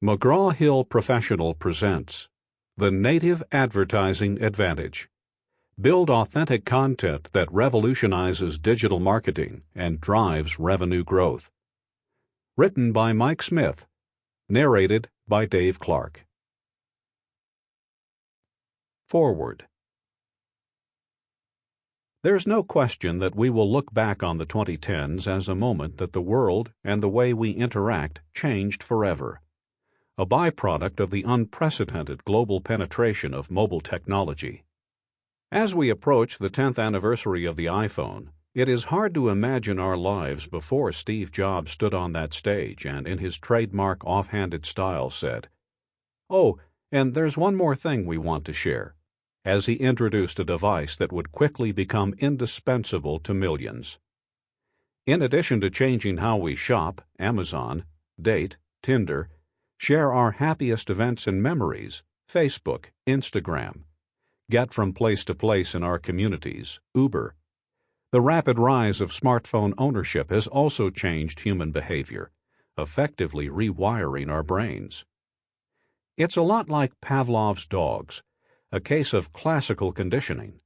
McGraw-Hill Professional presents The Native Advertising Advantage. Build authentic content that revolutionizes digital marketing and drives revenue growth. Written by Mike Smith. Narrated by Dave Clark. Forward. There's no question that we will look back on the 2010s as a moment that the world and the way we interact changed forever. A byproduct of the unprecedented global penetration of mobile technology. As we approach the 10th anniversary of the iPhone, it is hard to imagine our lives before Steve Jobs stood on that stage and in his trademark offhanded style said, "Oh, and there's one more thing we want to share," as he introduced a device that would quickly become indispensable to millions. In addition to changing how we shop, Amazon, date, Tinder, share our happiest events and memories, Facebook, Instagram, get from place to place in our communities, Uber. The rapid rise of smartphone ownership has also changed human behavior, effectively rewiring our brains. It's a lot like Pavlov's dogs, a case of classical conditioning.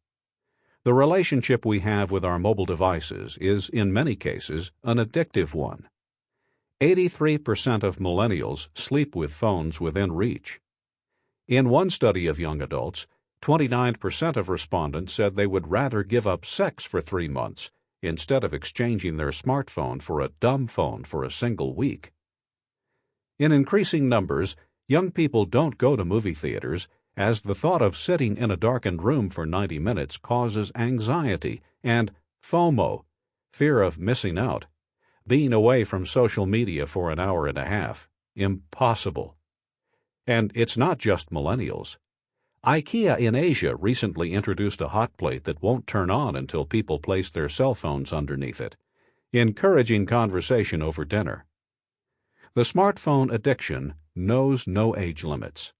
The relationship we have with our mobile devices is, in many cases, an addictive one. 83% of millennials sleep with phones within reach. In one study of young adults, 29% of respondents said they would rather give up sex for 3 months instead of exchanging their smartphone for a dumb phone for a single week. In increasing numbers, young people don't go to movie theaters as the thought of sitting in a darkened room for 90 minutes causes anxiety and FOMO, fear of missing out. Being away from social media for an hour and a half. Impossible. And it's not just millennials. IKEA in Asia recently introduced a hot plate that won't turn on until people place their cell phones underneath it, encouraging conversation over dinner. The smartphone addiction knows no age limits.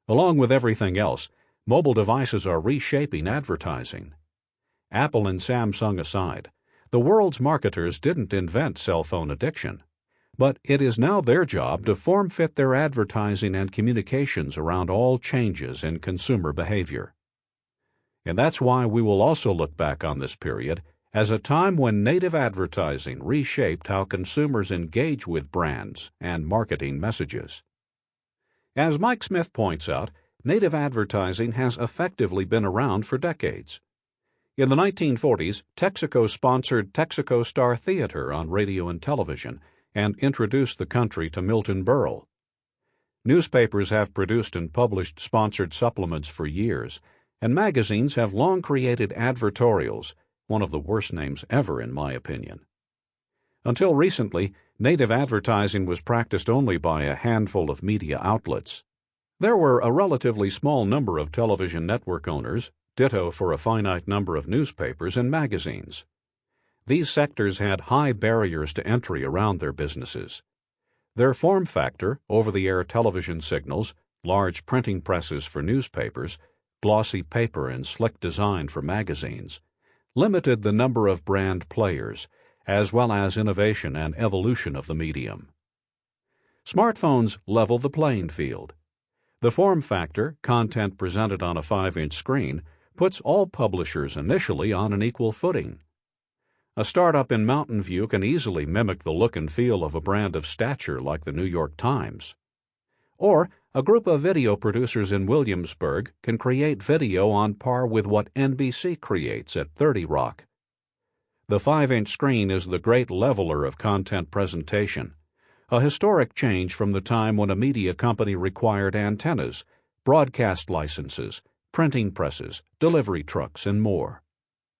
Along with everything else, mobile devices are reshaping advertising. Apple and Samsung aside, the world's marketers didn't invent cell phone addiction, but it is now their job to form-fit their advertising and communications around all changes in consumer behavior. And that's why we will also look back on this period as a time when native advertising reshaped how consumers engage with brands and marketing messages. As Mike Smith points out, native advertising has effectively been around for decades. In the 1940s, Texaco sponsored Texaco Star Theater on radio and television and introduced the country to Milton Berle. Newspapers have produced and published sponsored supplements for years, and magazines have long created advertorials, one of the worst names ever in my opinion. Until recently, native advertising was practiced only by a handful of media outlets. There were a relatively small number of television network owners, ditto for a finite number of newspapers and magazines. These sectors had high barriers to entry around their businesses. Their form factor, over-the-air television signals, large printing presses for newspapers, glossy paper and slick design for magazines, limited the number of brand players, as well as innovation and evolution of the medium. Smartphones level the playing field. The form factor, content presented on a 5-inch screen, puts all publishers initially on an equal footing. A startup in Mountain View can easily mimic the look and feel of a brand of stature like the New York Times. Or a group of video producers in Williamsburg can create video on par with what NBC creates at 30 Rock. The 5-inch screen is the great leveler of content presentation, a historic change from the time when a media company required antennas, broadcast licenses, printing presses, delivery trucks, and more.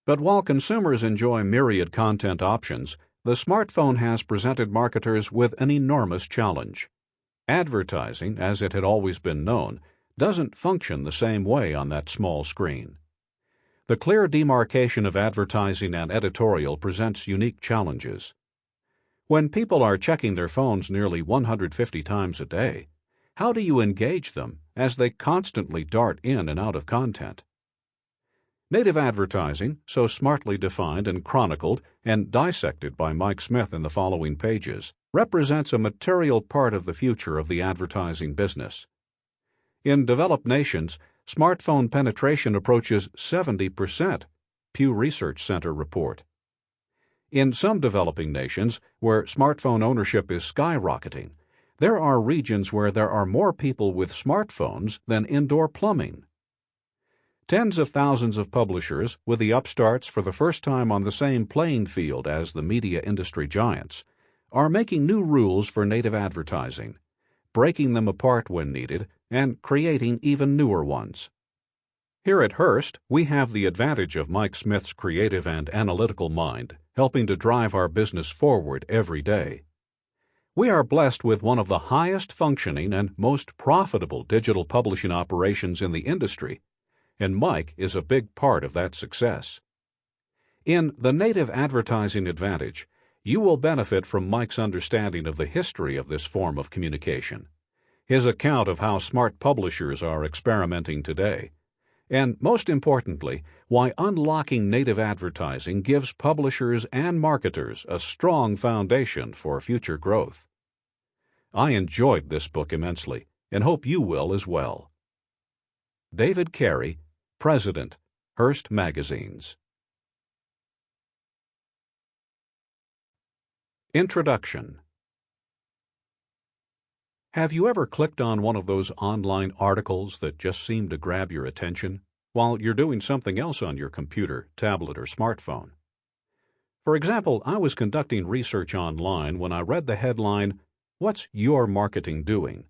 But while consumers enjoy myriad content options, the smartphone has presented marketers with an enormous challenge. Advertising, as it had always been known, doesn't function the same way on that small screen. The clear demarcation of advertising and editorial presents unique challenges. When people are checking their phones nearly 150 times a day, how do you engage them as they constantly dart in and out of content? Native advertising, so smartly defined and chronicled and dissected by Mike Smith in the following pages, represents a material part of the future of the advertising business. In developed nations, smartphone penetration approaches 70%, Pew Research Center report. In some developing nations, where smartphone ownership is skyrocketing, there are regions where there are more people with smartphones than indoor plumbing. Tens of thousands of publishers, with the upstarts for the first time on the same playing field as the media industry giants, are making new rules for native advertising, breaking them apart when needed, and creating even newer ones. Here at Hearst, we have the advantage of Mike Smith's creative and analytical mind, helping to drive our business forward every day. We are blessed with one of the highest functioning and most profitable digital publishing operations in the industry, and Mike is a big part of that success. In The Native Advertising Advantage, you will benefit from Mike's understanding of the history of this form of communication, his account of how smart publishers are experimenting today, and most importantly, why unlocking native advertising gives publishers and marketers a strong foundation for future growth. I enjoyed this book immensely and hope you will as well. David Carey, President, Hearst Magazines. Introduction. Have you ever clicked on one of those online articles that just seem to grab your attention while you're doing something else on your computer, tablet, or smartphone? For example, I was conducting research online when I read the headline, "What's Your Marketing Doing?"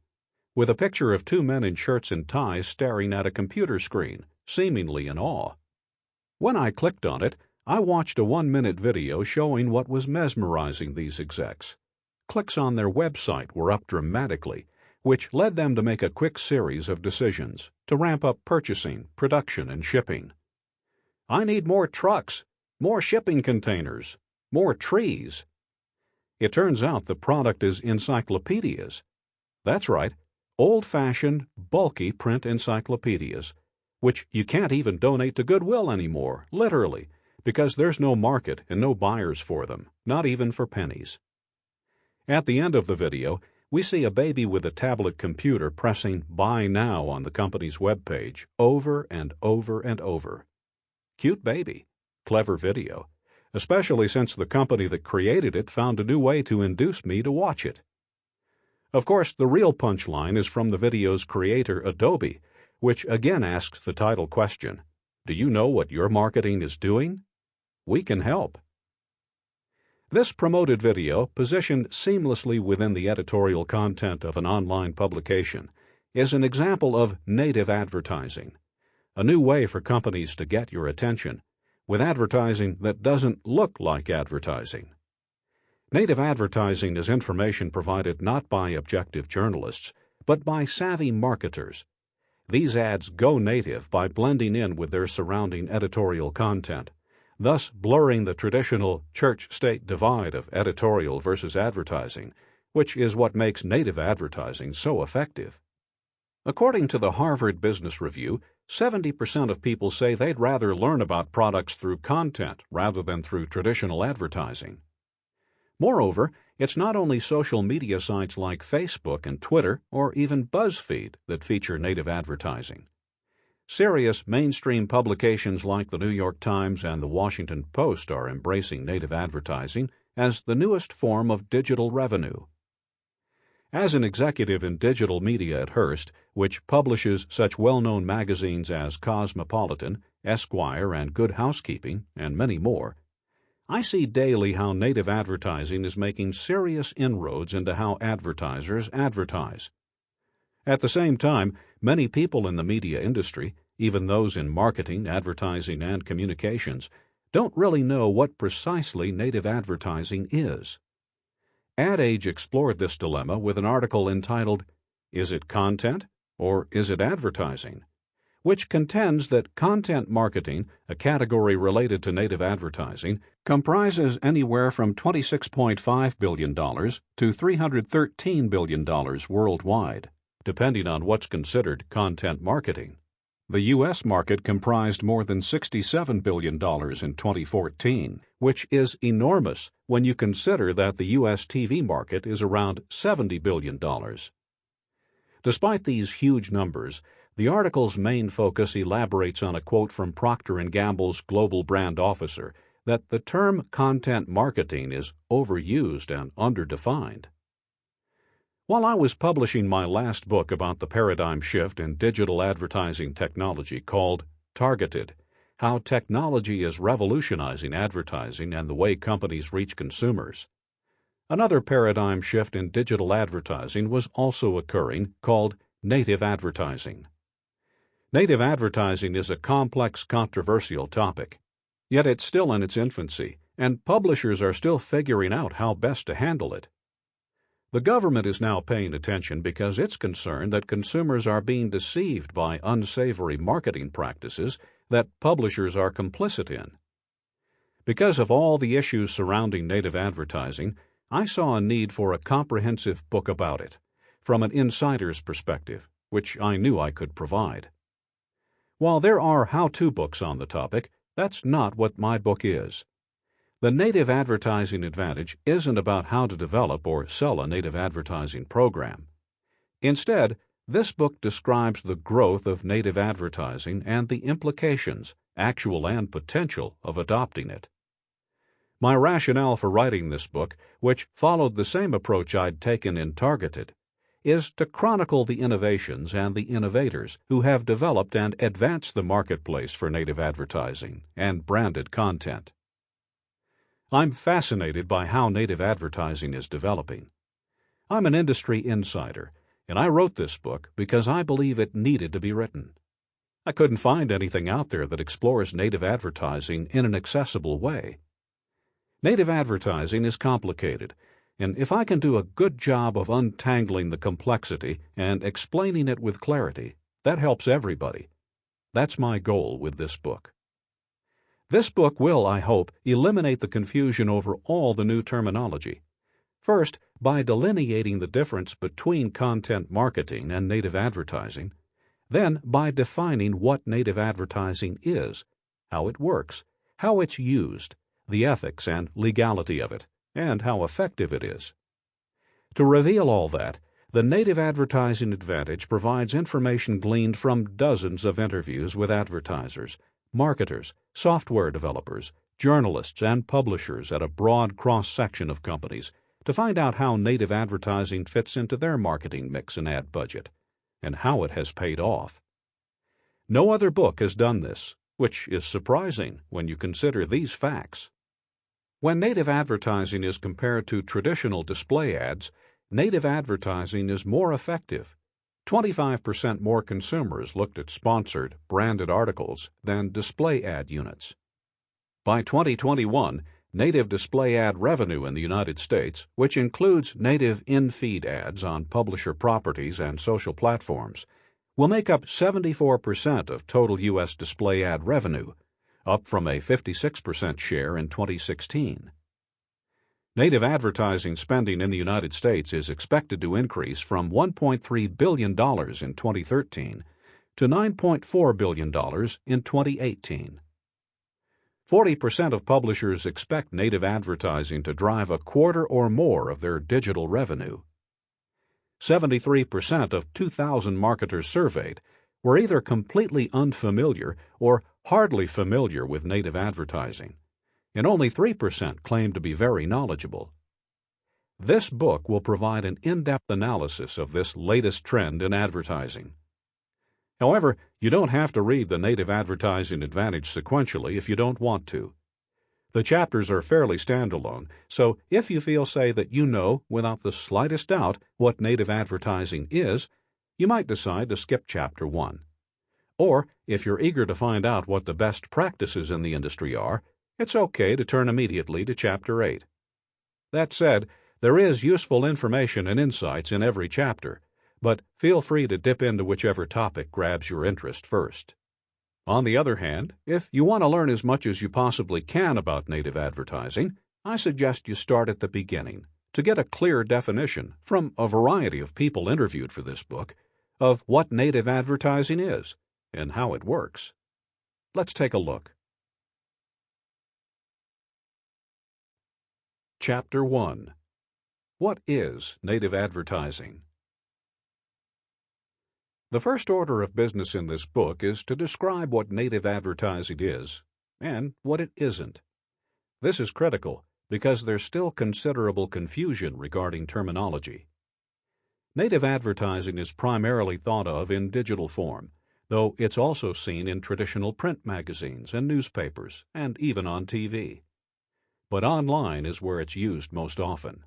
with a picture of two men in shirts and ties staring at a computer screen, seemingly in awe. When I clicked on it, I watched a 1-minute video showing what was mesmerizing these execs. Clicks on their website were up dramatically, which led them to make a quick series of decisions to ramp up purchasing, production, and shipping. I need more trucks, more shipping containers, more trees. It turns out the product is encyclopedias. That's right, old-fashioned, bulky print encyclopedias, which you can't even donate to Goodwill anymore, literally, because there's no market and no buyers for them, not even for pennies. At the end of the video, we see a baby with a tablet computer pressing Buy Now on the company's webpage over and over and over. Cute baby. Clever video, especially since the company that created it found a new way to induce me to watch it. Of course, the real punchline is from the video's creator, Adobe, which again asks the title question, "Do you know what your marketing is doing? We can help." This promoted video, positioned seamlessly within the editorial content of an online publication, is an example of native advertising, a new way for companies to get your attention, with advertising that doesn't look like advertising. Native advertising is information provided not by objective journalists, but by savvy marketers. These ads go native by blending in with their surrounding editorial content, thus blurring the traditional church-state divide of editorial versus advertising, which is what makes native advertising so effective. According to the Harvard Business Review, 70% of people say they'd rather learn about products through content rather than through traditional advertising. Moreover, it's not only social media sites like Facebook and Twitter or even BuzzFeed that feature native advertising. Serious mainstream publications like the New York Times and the Washington Post are embracing native advertising as the newest form of digital revenue. As an executive in digital media at Hearst, which publishes such well-known magazines as Cosmopolitan, Esquire, and Good Housekeeping, and many more, I see daily how native advertising is making serious inroads into how advertisers advertise. At the same time, many people in the media industry, even those in marketing, advertising, and communications, don't really know what precisely native advertising is. Ad Age explored this dilemma with an article entitled, "Is it content or is it advertising?" which contends that content marketing, a category related to native advertising, comprises anywhere from $26.5 billion to $313 billion worldwide, depending on what's considered content marketing. The U.S. market comprised more than $67 billion in 2014, which is enormous when you consider that the U.S. TV market is around $70 billion. Despite these huge numbers, the article's main focus elaborates on a quote from Procter & Gamble's global brand officer that the term content marketing is overused and underdefined. While I was publishing my last book about the paradigm shift in digital advertising technology called Targeted, How Technology is Revolutionizing Advertising and the Way Companies Reach Consumers, another paradigm shift in digital advertising was also occurring called native advertising. Native advertising is a complex, controversial topic, yet it's still in its infancy, and publishers are still figuring out how best to handle it. The government is now paying attention because it's concerned that consumers are being deceived by unsavory marketing practices that publishers are complicit in. Because of all the issues surrounding native advertising, I saw a need for a comprehensive book about it, from an insider's perspective, which I knew I could provide. While there are how-to books on the topic, that's not what my book is. The native advertising advantage isn't about how to develop or sell a native advertising program. Instead, this book describes the growth of native advertising and the implications, actual and potential, of adopting it. My rationale for writing this book, which followed the same approach I'd taken in Targeted, is to chronicle the innovations and the innovators who have developed and advanced the marketplace for native advertising and branded content. I'm fascinated by how native advertising is developing. I'm an industry insider, and I wrote this book because I believe it needed to be written. I couldn't find anything out there that explores native advertising in an accessible way. Native advertising is complicated, and if I can do a good job of untangling the complexity and explaining it with clarity, that helps everybody. That's my goal with this book. This book will, I hope, eliminate the confusion over all the new terminology. First, by delineating the difference between content marketing and native advertising. Then, by defining what native advertising is, how it works, how it's used, the ethics and legality of it, and how effective it is. To reveal all that, the native advertising advantage provides information gleaned from dozens of interviews with advertisers, marketers, software developers, journalists, and publishers at a broad cross-section of companies to find out how native advertising fits into their marketing mix and ad budget, and how it has paid off. No other book has done this, which is surprising when you consider these facts. When native advertising is compared to traditional display ads, native advertising is more effective. 25% more consumers looked at sponsored, branded articles than display ad units. By 2021, native display ad revenue in the United States, which includes native in-feed ads on publisher properties and social platforms, will make up 74% of total U.S. display ad revenue, up from a 56% share in 2016. Native advertising spending in the United States is expected to increase from $1.3 billion in 2013 to $9.4 billion in 2018. 40% of publishers expect native advertising to drive a quarter or more of their digital revenue. 73% of 2,000 marketers surveyed were either completely unfamiliar or hardly familiar with native advertising, and only 3% claimed to be very knowledgeable. This book will provide an in-depth analysis of this latest trend in advertising. However, you don't have to read the native advertising advantage sequentially if you don't want to. The chapters are fairly standalone, so if you feel, say, that you know, without the slightest doubt, what native advertising is, you might decide to skip Chapter 1. Or, if you're eager to find out what the best practices in the industry are, it's okay to turn immediately to Chapter 8. That said, there is useful information and insights in every chapter, but feel free to dip into whichever topic grabs your interest first. On the other hand, if you want to learn as much as you possibly can about native advertising, I suggest you start at the beginning to get a clear definition, from a variety of people interviewed for this book, of what native advertising is, and how it works. Let's take a look. Chapter 1. What is native advertising? The first order of business in this book is to describe what native advertising is and what it isn't. This is critical because there's still considerable confusion regarding terminology. Native advertising is primarily thought of in digital form, though it's also seen in traditional print magazines and newspapers, and even on TV. But online is where it's used most often.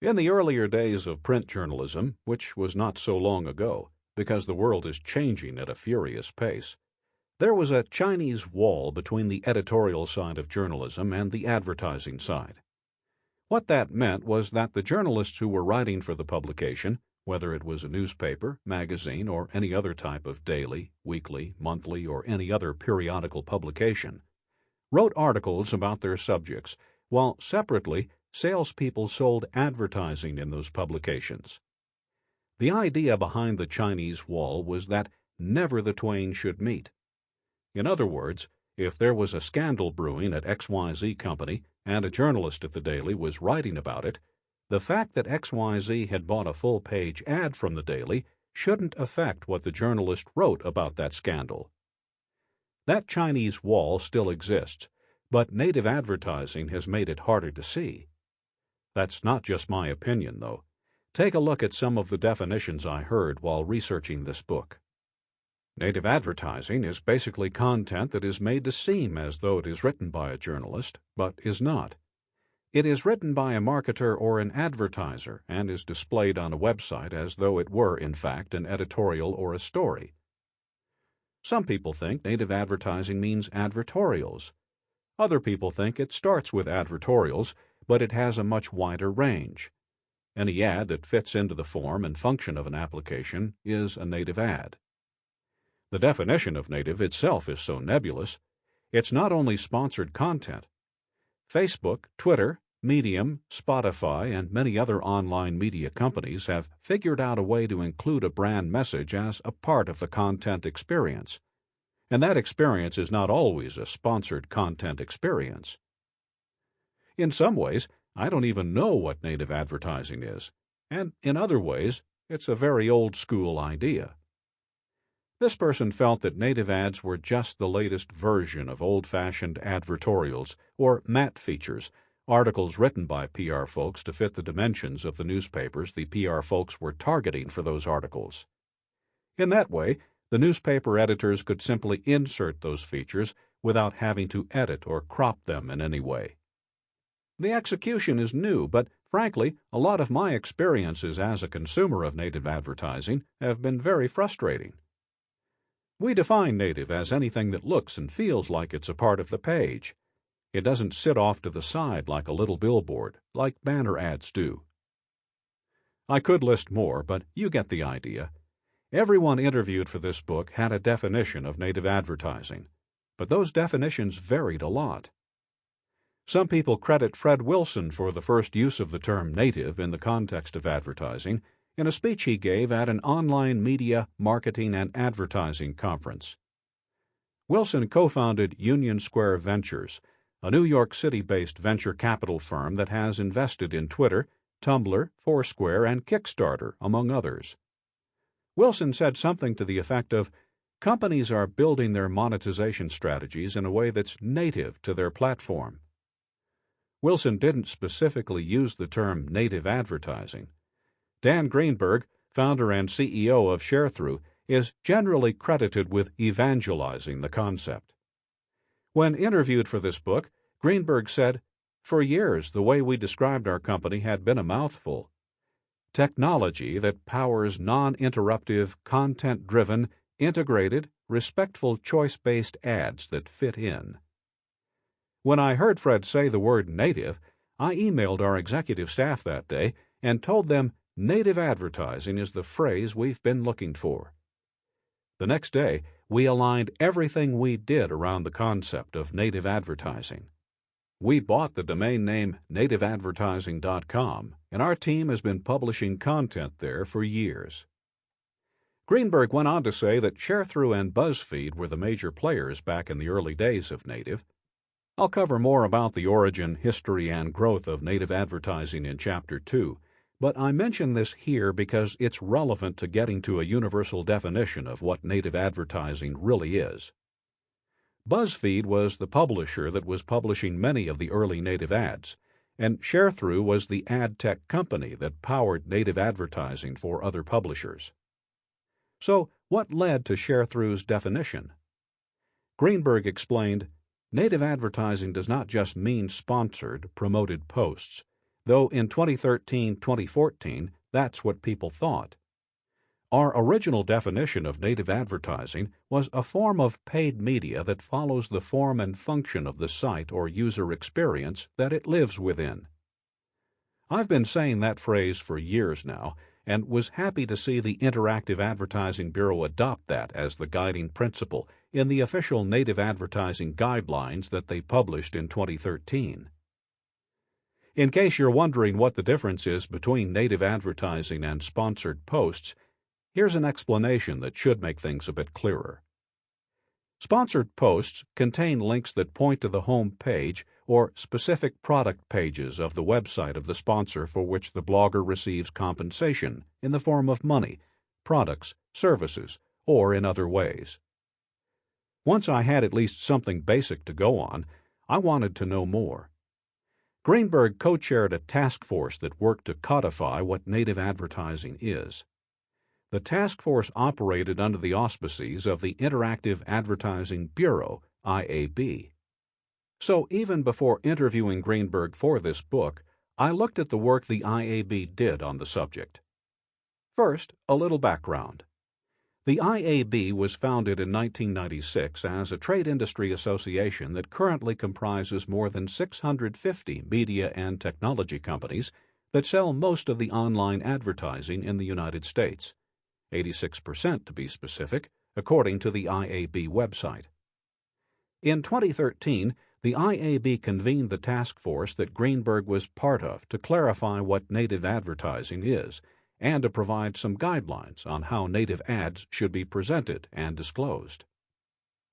In the earlier days of print journalism, which was not so long ago, because the world is changing at a furious pace, there was a Chinese wall between the editorial side of journalism and the advertising side. What that meant was that the journalists who were writing for the publication, whether it was a newspaper, magazine, or any other type of daily, weekly, monthly, or any other periodical publication, wrote articles about their subjects, while separately salespeople sold advertising in those publications. The idea behind the Chinese wall was that never the twain should meet. In other words, if there was a scandal brewing at XYZ Company and a journalist at the Daily was writing about it, the fact that XYZ had bought a full-page ad from the Daily shouldn't affect what the journalist wrote about that scandal. That Chinese wall still exists, but native advertising has made it harder to see. That's not just my opinion, though. Take a look at some of the definitions I heard while researching this book. Native advertising is basically content that is made to seem as though it is written by a journalist, but is not. It is written by a marketer or an advertiser and is displayed on a website as though it were, in fact, an editorial or a story. Some people think native advertising means advertorials. Other people think it starts with advertorials, but it has a much wider range. Any ad that fits into the form and function of an application is a native ad. The definition of native itself is so nebulous. It's not only sponsored content. Facebook, Twitter, Medium, Spotify, and many other online media companies have figured out a way to include a brand message as a part of the content experience. And that experience is not always a sponsored content experience. In some ways, I don't even know what native advertising is, and in other ways, it's a very old-school idea. This person felt that native ads were just the latest version of old-fashioned advertorials, or MAT features, articles written by PR folks to fit the dimensions of the newspapers the PR folks were targeting for those articles. In that way, the newspaper editors could simply insert those features without having to edit or crop them in any way. The execution is new, but frankly, a lot of my experiences as a consumer of native advertising have been very frustrating. We define native as anything that looks and feels like it's a part of the page. It doesn't sit off to the side like a little billboard, like banner ads do. I could list more, but you get the idea. Everyone interviewed for this book had a definition of native advertising, but those definitions varied a lot. Some people credit Fred Wilson for the first use of the term native in the context of advertising in a speech he gave at an online media, marketing, and advertising conference. Wilson co-founded Union Square Ventures, a New York City-based venture capital firm that has invested in Twitter, Tumblr, Foursquare, and Kickstarter, among others. Wilson said something to the effect of, "Companies are building their monetization strategies in a way that's native to their platform." Wilson didn't specifically use the term native advertising. Dan Greenberg, founder and CEO of ShareThrough, is generally credited with evangelizing the concept. When interviewed for this book, Greenberg said, "For years, the way we described our company had been a mouthful. Technology that powers non-interruptive, content-driven, integrated, respectful choice-based ads that fit in." When I heard Fred say the word native, I emailed our executive staff that day and told them native advertising is the phrase we've been looking for. The next day, we aligned everything we did around the concept of native advertising. We bought the domain name nativeadvertising.com, and our team has been publishing content there for years. Greenberg went on to say that Sharethrough and BuzzFeed were the major players back in the early days of native. I'll cover more about the origin, history, and growth of native advertising in Chapter 2, but I mention this here because it's relevant to getting to a universal definition of what native advertising really is. BuzzFeed was the publisher that was publishing many of the early native ads, and Sharethrough was the ad tech company that powered native advertising for other publishers. So, what led to Sharethrough's definition? Greenberg explained, native advertising does not just mean sponsored, promoted posts, though in 2013-2014 that's what people thought. Our original definition of native advertising was a form of paid media that follows the form and function of the site or user experience that it lives within. I've been saying that phrase for years now, and was happy to see the Interactive Advertising Bureau adopt that as the guiding principle in the official native advertising guidelines that they published in 2013. In case you're wondering what the difference is between native advertising and sponsored posts, here's an explanation that should make things a bit clearer. Sponsored posts contain links that point to the home page or specific product pages of the website of the sponsor for which the blogger receives compensation in the form of money, products, services, or in other ways. Once I had at least something basic to go on, I wanted to know more. Greenberg co-chaired a task force that worked to codify what native advertising is. The task force operated under the auspices of the Interactive Advertising Bureau, IAB. So even before interviewing Greenberg for this book, I looked at the work the IAB did on the subject. First, a little background. The IAB was founded in 1996 as a trade industry association that currently comprises more than 650 media and technology companies that sell most of the online advertising in the United States. 86% to be specific, according to the IAB website. In 2013, the IAB convened the task force that Greenberg was part of to clarify what native advertising is and to provide some guidelines on how native ads should be presented and disclosed.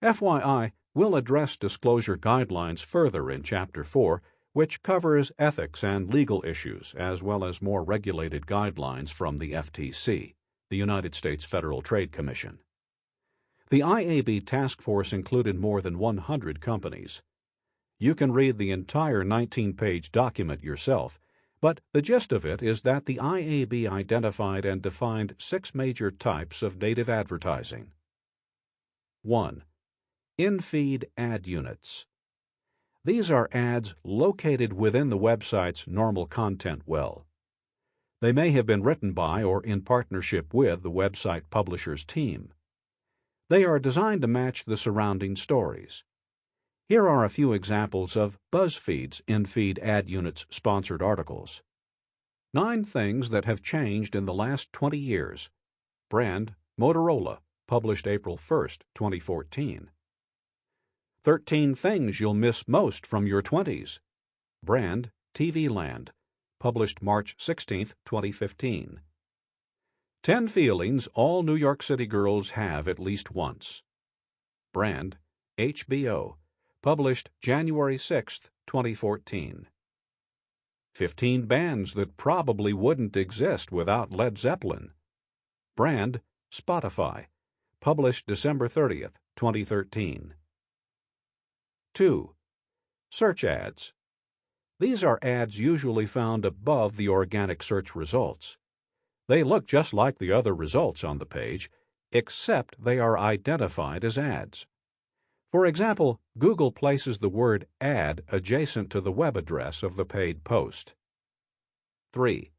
FYI, we'll address disclosure guidelines further in Chapter 4, which covers ethics and legal issues as well as more regulated guidelines from the FTC, the United States Federal Trade Commission. The IAB task force included more than 100 companies. You can read the entire 19-page document yourself, but the gist of it is that the IAB identified and defined 6 major types of native advertising. 1. In-feed ad units. These are ads located within the website's normal content well. They may have been written by or in partnership with the website publisher's team. They are designed to match the surrounding stories. Here are a few examples of BuzzFeed's in-feed ad units sponsored articles. 9 things that have changed in the last 20 years. Brand, Motorola, published April 1, 2014. 13 things you'll miss most from your 20s. Brand, TV Land, published March 16, 2015. 10 feelings all New York City girls have at least once. Brand, HBO, published January 6, 2014. 15 bands that probably wouldn't exist without Led Zeppelin. Brand, Spotify, published December 30, 2013. 2. Search ads. These are ads usually found above the organic search results. They look just like the other results on the page, except they are identified as ads. For example, Google places the word ad adjacent to the web address of the paid post. 3.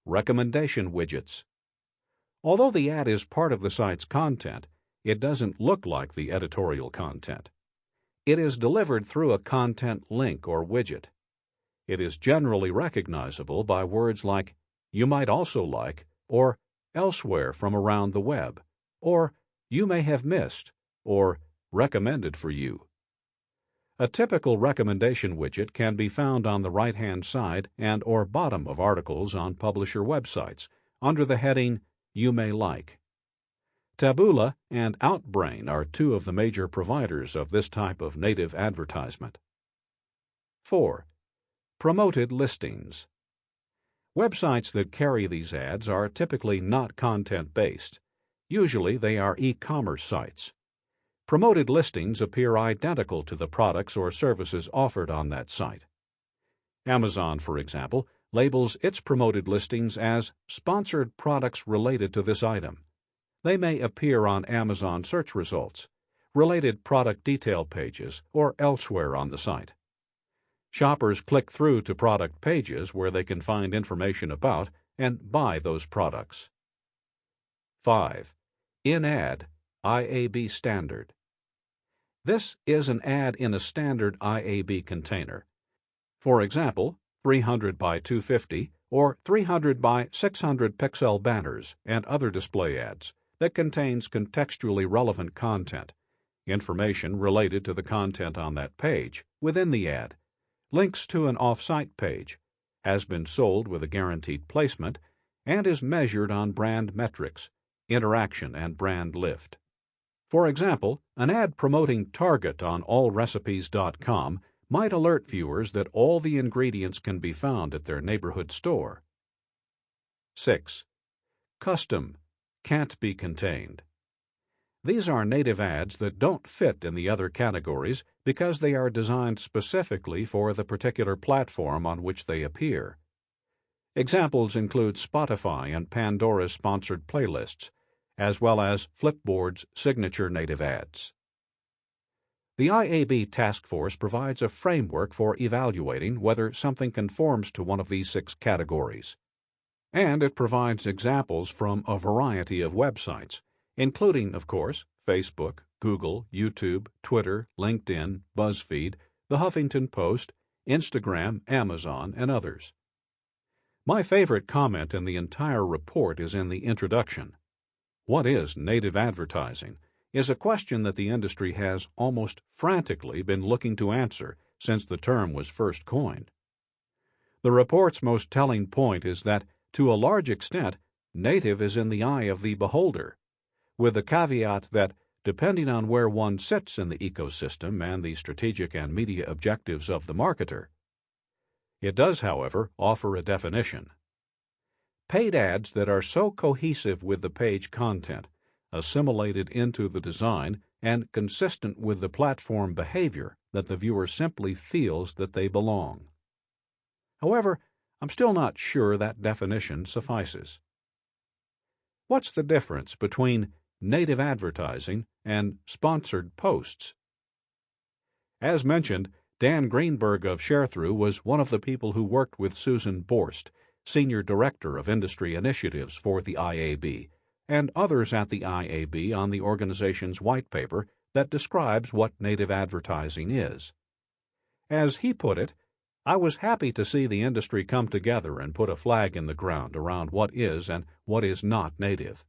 Recommendation widgets. Although the ad is part of the site's content, it doesn't look like the editorial content. It is delivered through a content link or widget. It is generally recognizable by words like "you might also like," or "elsewhere from around the web," or "you may have missed," or "recommended for you." A typical recommendation widget can be found on the right-hand side and or bottom of articles on publisher websites under the heading "You may like." Taboola and Outbrain are two of the major providers of this type of native advertisement. 4. Promoted listings. Websites that carry these ads are typically not content-based. Usually they are e-commerce sites. Promoted listings appear identical to the products or services offered on that site. Amazon, for example, labels its promoted listings as sponsored products related to this item. They may appear on Amazon search results, related product detail pages, or elsewhere on the site. Shoppers click through to product pages where they can find information about and buy those products. 5. In-ad IAB standard. This is an ad in a standard IAB container. For example, 300 by 250 or 300 by 600 pixel banners and other display ads that contains contextually relevant content, information related to the content on that page within the ad, links to an off-site page, has been sold with a guaranteed placement, and is measured on brand metrics, interaction, and brand lift. For example, an ad promoting Target on allrecipes.com might alert viewers that all the ingredients can be found at their neighborhood store. 6. Custom, can't be contained. These are native ads that don't fit in the other categories because they are designed specifically for the particular platform on which they appear. Examples include Spotify and Pandora's sponsored playlists, as well as Flipboard's signature native ads. The IAB Task Force provides a framework for evaluating whether something conforms to one of these 6 categories. And it provides examples from a variety of websites, including, of course, Facebook, Google, YouTube, Twitter, LinkedIn, BuzzFeed, The Huffington Post, Instagram, Amazon, and others. My favorite comment in the entire report is in the introduction. What is native advertising? Is a question that the industry has almost frantically been looking to answer since the term was first coined. The report's most telling point is that, to a large extent, native is in the eye of the beholder, with the caveat that, depending on where one sits in the ecosystem and the strategic and media objectives of the marketer. It does, however, offer a definition. Paid ads that are so cohesive with the page content, assimilated into the design, and consistent with the platform behavior that the viewer simply feels that they belong. However, I'm still not sure that definition suffices. What's the difference between native advertising and sponsored posts? As mentioned, Dan Greenberg of Sharethrough was one of the people who worked with Susan Borst, Senior Director of Industry Initiatives for the IAB, and others at the IAB on the organization's white paper that describes what native advertising is. As he put it, I was happy to see the industry come together and put a flag in the ground around what is and what is not native.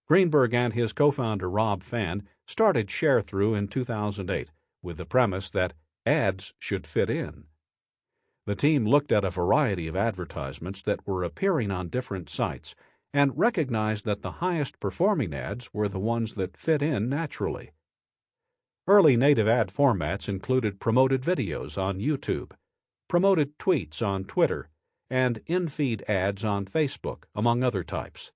Greenberg and his co-founder Rob Fan started Sharethrough in 2008 with the premise that ads should fit in. The team looked at a variety of advertisements that were appearing on different sites and recognized that the highest performing ads were the ones that fit in naturally. Early native ad formats included promoted videos on YouTube, promoted tweets on Twitter, and in-feed ads on Facebook, among other types.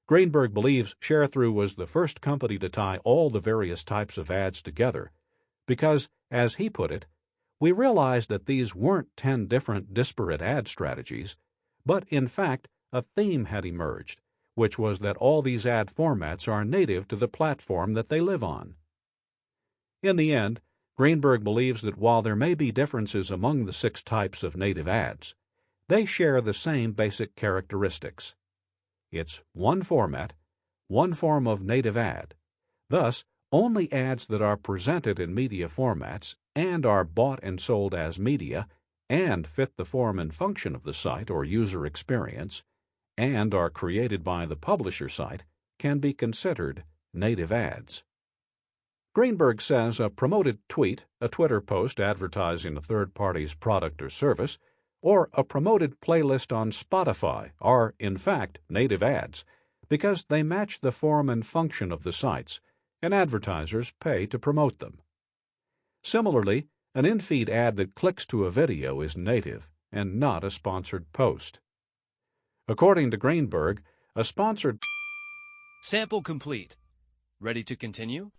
Greenberg believes Sharethrough was the first company to tie all the various types of ads together because, as he put it, we realized that these weren't 10 different disparate ad strategies, but in fact a theme had emerged, which was that all these ad formats are native to the platform that they live on. In the end, Greenberg believes that while there may be differences among the 6 types of native ads, they share the same basic characteristics. It's one format, one form of native ad. Thus, only ads that are presented in media formats and are bought and sold as media and fit the form and function of the site or user experience and are created by the publisher site can be considered native ads. Greenberg says a promoted tweet, a Twitter post advertising a third party's product or service, or a promoted playlist on Spotify are, in fact, native ads, because they match the form and function of the sites, and advertisers pay to promote them. Similarly, an in-feed ad that clicks to a video is native and not a sponsored post. According to Greenberg, a sponsored Sample complete. Ready to continue?